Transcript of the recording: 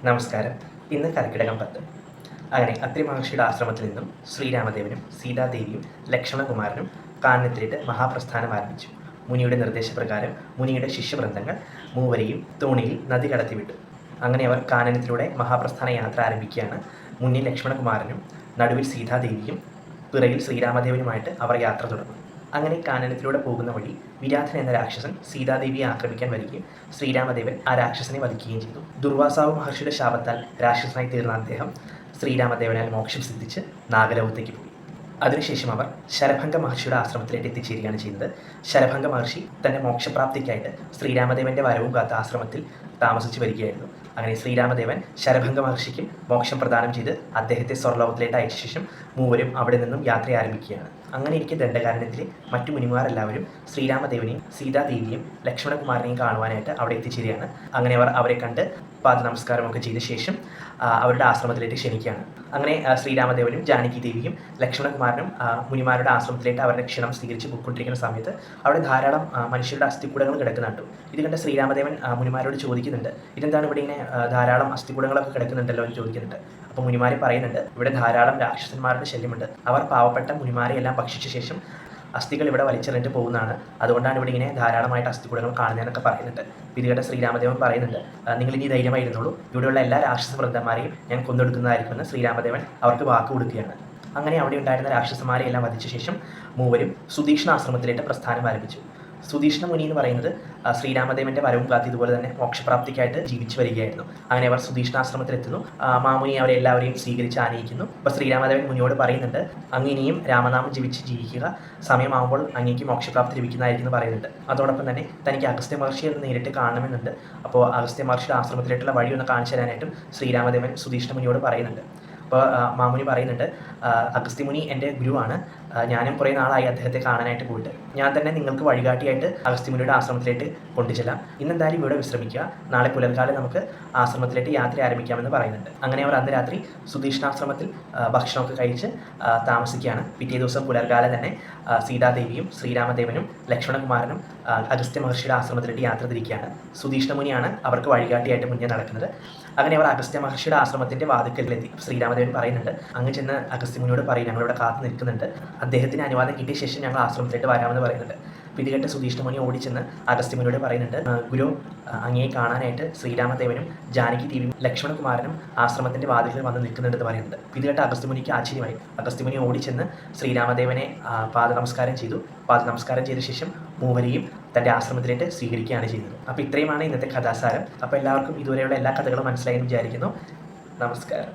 നമസ്കാരം. ഇന്ന് കർക്കിടകം 10. അങ്ങനെ അത്രി മഹർഷിയുടെ ആശ്രമത്തിൽ നിന്നും ശ്രീരാമദേവനും സീതാദേവിയും ലക്ഷ്മണകുമാരനും കാനനത്തിലേക്ക് മഹാപ്രസ്ഥാനം ആരംഭിച്ചു. മുനിയുടെ നിർദ്ദേശപ്രകാരം മുനിയുടെ ശിഷ്യവൃന്ദങ്ങൾ മൂവരെയും തോണിയിൽ നദി കടത്തിവിട്ടു. അങ്ങനെ അവർ കാനനത്തിലൂടെ മഹാപ്രസ്ഥാന യാത്ര ആരംഭിക്കുകയാണ്. മുന്നിൽ ലക്ഷ്മണകുമാരനും നടുവിൽ സീതാദേവിയും പിറകിൽ ശ്രീരാമദേവനുമായിട്ട് അവർ യാത്ര തുടർന്നു. അങ്ങനെ കാനനത്തിലൂടെ പോകുന്ന വഴി വിരാധൻ എന്ന രാക്ഷസൻ സീതാദേവിയെ ആക്രമിക്കാൻ വരികയും ശ്രീരാമദേവൻ ആ രാക്ഷസനെ വധിക്കുകയും ചെയ്തു. ദുർവാസാവ് മഹർഷിയുടെ ശാപത്താൽ രാക്ഷസനായി തീർന്ന അദ്ദേഹം ശ്രീരാമദേവനാൽ മോക്ഷം സിദ്ധിച്ച് നാഗലോകത്തേക്ക് പോയി. അതിനുശേഷം അവർ ശരഭംഗ മഹർഷിയുടെ ആശ്രമത്തിലേക്ക് എത്തിച്ചേരുകയാണ് ചെയ്യുന്നത്. ശരഭംഗ മഹർഷി തൻ്റെ മോക്ഷപ്രാപ്തിക്കായിട്ട് ശ്രീരാമദേവൻ്റെ വരവും കാത്ത ആശ്രമത്തിൽ താമസിച്ചു വരികയായിരുന്നു. അങ്ങനെ ശ്രീരാമദേവൻ ശരഭംഗ മഹർഷിക്കും മോക്ഷം പ്രദാനം ചെയ്ത് അദ്ദേഹത്തെ സ്വർലോകത്തിലേക്ക് അയച്ച ശേഷം മൂവരും അവിടെ നിന്നും യാത്ര ആരംഭിക്കുകയാണ്. അങ്ങനെ ഇരിക്കെ ദണ്ഡകാരണ്യത്തിലെ മറ്റു മുനിമാരെല്ലാവരും ശ്രീരാമദേവനെയും സീതാദേവിയെയും ലക്ഷ്മണകുമാരനെയും കാണുവാനായിട്ട് അവിടെ എത്തിച്ചേരുകയാണ്. അങ്ങനെ അവർ അവരെ കണ്ട് പാദ നമസ്കാരമൊക്കെ ചെയ്ത ശേഷം അവരുടെ ആശ്രമത്തിലേക്ക് ക്ഷണിക്കുകയാണ്. അങ്ങനെ ശ്രീരാമദേവനും ജാനകി ദേവിയും ലക്ഷ്മണകുമാരനും മുനിമാരുടെ ആശ്രമത്തിലേക്ക് അവരുടെ ക്ഷണം സ്വീകരിച്ച് പോയിക്കൊണ്ടിരിക്കുന്ന സമയത്ത് അവിടെ ധാരാളം മനുഷ്യരുടെ അസ്ഥികൂടങ്ങൾ കിടക്കുന്നുണ്ട്. ഇത് കണ്ട് ശ്രീരാമദേവൻ മുനിമാരോട് ചോദിക്കുന്നുണ്ട്, ഇതെന്താണ് ഇവിടെ ഇങ്ങനെ ധാരാളം അസ്ഥികൂടങ്ങളൊക്കെ കിടക്കുന്നുണ്ടല്ലോ എന്ന് ചോദിക്കുന്നുണ്ട്. അപ്പോൾ മുനിമാരെ പറയുന്നുണ്ട്, ഇവിടെ ധാരാളം രാക്ഷസന്മാരുടെ ശല്യമുണ്ട്. അവർ പാവപ്പെട്ട മുനിമാരെ എല്ലാം ഭക്ഷിച്ച ശേഷം അസ്ഥികൾ ഇവിടെ വലിച്ചെറിഞ്ഞിട്ട് പോകുന്നതാണ്. അതുകൊണ്ടാണ് ഇവിടെ ഇങ്ങനെ ധാരാളമായിട്ട് അസ്ഥികൂടങ്ങൾ കാണുന്നതെന്നൊക്കെ പറയുന്നുണ്ട്. പിന്നീട് ശ്രീരാമദേവൻ പറയുന്നുണ്ട്, നിങ്ങൾ ഇനി ധൈര്യമായിരുന്നുള്ളൂ, ഇവിടെയുള്ള എല്ലാ രാക്ഷസ വൃന്ദന്മാരെയും ഞാൻ കൊന്നൊടുക്കുന്നതായിരിക്കുമെന്ന് ശ്രീരാമദേവൻ അവർക്ക് വാക്ക് കൊടുക്കുകയാണ്. അങ്ങനെ അവിടെ ഉണ്ടായിരുന്ന രാക്ഷസന്മാരെ എല്ലാം വധിച്ച ശേഷം മൂവരും സുതീഷ്ണ ആശ്രമത്തിലേക്ക് പ്രസ്ഥാനം ആരംഭിച്ചു. സുതീഷ്ണ മുനി എന്ന് പറയുന്നത് ശ്രീരാമദേവന്റെ വരവും കാത്തി ഇതുപോലെ തന്നെ മോക്ഷപ്രാപ്തിക്കായിട്ട് ജീവിച്ചു വരികയായിരുന്നു. അങ്ങനെ അവർ സുതീഷ്ണാശ്രമത്തിലെത്തുന്നു. മാമുനി അവരെ എല്ലാവരെയും സ്വീകരിച്ച് ആനയിക്കുന്നു. അപ്പോൾ ശ്രീരാമദേവൻ മുനിയോട് പറയുന്നുണ്ട്, അങ്ങ് ഇനിയും രാമനാമം ജപിച്ച് ജീവിക്കുക, സമയമാകുമ്പോൾ അങ്ങേക്ക് മോക്ഷപ്രാപ്തി ലഭിക്കുന്നതായിരിക്കും എന്ന് പറയുന്നുണ്ട്. അതോടൊപ്പം തന്നെ തനിക്ക് അഗസ്ത്യ മഹർഷിയെ ഒന്ന് നേരിട്ട് കാണണമെന്നുണ്ട്. അപ്പോൾ അഗസ്ത്യ മഹർഷിയുടെ ആശ്രമത്തിലേക്കുള്ള വഴി ഒന്ന് കാണിച്ചു തരാനായിട്ടും ശ്രീരാമദേവൻ സുതീഷ്ണ മുനിയോട് പറയുന്നുണ്ട്. അപ്പോൾ മാമുനി പറയുന്നുണ്ട്, അഗസ്ത്യമുനി എൻ്റെ ഗുരുവാണ്, ഞാനും കുറേ നാളായി അദ്ദേഹത്തെ കാണാനായിട്ട് പോയിട്ട്. ഞാൻ തന്നെ നിങ്ങൾക്ക് വഴികാട്ടിയായിട്ട് അഗസ്ത്യമുനിയുടെ ആശ്രമത്തിലേക്ക് കൊണ്ടുചെല്ലാം. ഇന്നെന്തായാലും ഇവിടെ വിശ്രമിക്കുക, നാളെ പുലർക്കാലം നമുക്ക് ആശ്രമത്തിലേക്ക് യാത്ര ആരംഭിക്കാമെന്ന് പറയുന്നുണ്ട്. അങ്ങനെ അവർ അന്ന് രാത്രി സുതീഷ്ണാശ്രമത്തിൽ ഭക്ഷണമൊക്കെ കഴിച്ച് താമസിക്കുകയാണ്. പിറ്റേ ദിവസം പുലർക്കാലം തന്നെ സീതാദേവിയും ശ്രീരാമദേവനും ലക്ഷ്മണകുമാരനും അഗസ്ത്യ മഹർഷിയുടെ ആശ്രമത്തിലേക്ക് യാത്ര തിരിക്കുകയാണ്. സുതീഷ്ണമുനിയാണ് അവർക്ക് വഴികാട്ടിയായിട്ട് മുന്നേ നടക്കുന്നത്. അങ്ങനെ അവർ അഗസ്ത്യ മഹർഷിയുടെ ആശ്രമത്തിൻ്റെ വാതിക്കലിലെത്തി. ശ്രീരാമദേവൻ പറയുന്നുണ്ട്, അങ്ങ് ചെന്ന് അഗസ്ത്യമുനിയോട് പറയും, ഞങ്ങളിവിടെ കാത്തു നിൽക്കുന്നുണ്ട്, അദ്ദേഹത്തിന് അനുവാദം കിട്ടിയ ശേഷം ഞങ്ങൾ ആശ്രമത്തിലേക്ക് വരാമെന്ന് പറയുന്നുണ്ട്. പിടികെട്ട് സുതീഷ്ണമുനി ഓടിച്ചെന്ന് അഗസ്ത്യമുനിയോട് പറയുന്നുണ്ട്, ഗുരു, അങ്ങയെ കാണാനായിട്ട് ശ്രീരാമദേവനും ജാനകി ദേവിയും ലക്ഷ്മണകുമാരനും ആശ്രമത്തിൻ്റെ വാതിലിൽ വന്ന് നിൽക്കുന്നുണ്ടെന്ന് പറയുന്നുണ്ട്. പിടികെട്ട് അഗസ്ത്യമുനിക്ക് ആശ്ചര്യമായി. അഗസ്ത്യമുനി ഓടിച്ചെന്ന് ശ്രീരാമദേവനെ പാദനമസ്കാരം ചെയ്തു. പാദനമസ്കാരം ചെയ്ത ശേഷം മൂവരെയും തൻ്റെ ആശ്രമത്തിലേക്ക് സ്വീകരിക്കുകയാണ് ചെയ്യുന്നത്. അപ്പോൾ ഇത്രയുമാണ് ഇന്നത്തെ കഥാസാരം. അപ്പോൾ എല്ലാവർക്കും ഇതുവരെയുള്ള എല്ലാ കഥകളും മനസ്സിലായെന്ന് വിചാരിക്കുന്നു. നമസ്കാരം.